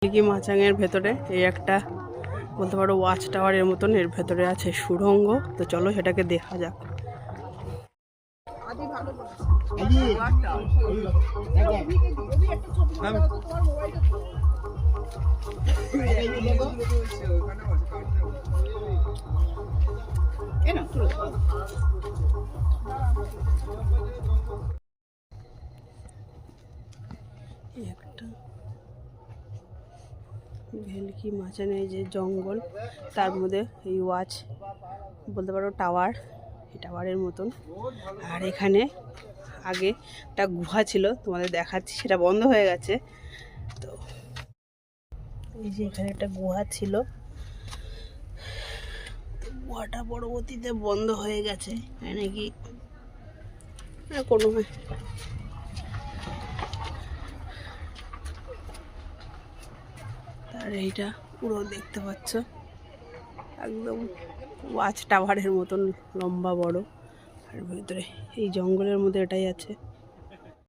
ভেলকি মাচাঙের ভেতরে এই একটা বলতে পারো ওয়াচ টাওয়ারের মতন, এর ভেতরে আছে সুড়ঙ্গ। তো চলো সেটাকে দেখা যাক। একটা ভেলকি মাচানে যে জঙ্গল, তার মধ্যে এই ওয়াচ বলতে পারো টাওয়ার, এই টাওয়ারের মতন। আর এখানে আগে একটা গুহা ছিল, তোমাদের দেখাচ্ছি, সেটা বন্ধ হয়ে গেছে। তো এই যে এখানে একটা গুহা ছিল, গুহাটা পরবর্তীতে বন্ধ হয়ে গেছে নাকি কোনো। আর এইটা পুরো দেখতে পাচ্ছ একদম ওয়াচ টাওয়ারের মতন লম্বা বড়। আর ভিতরে এই জঙ্গলের মধ্যে এটাই আছে।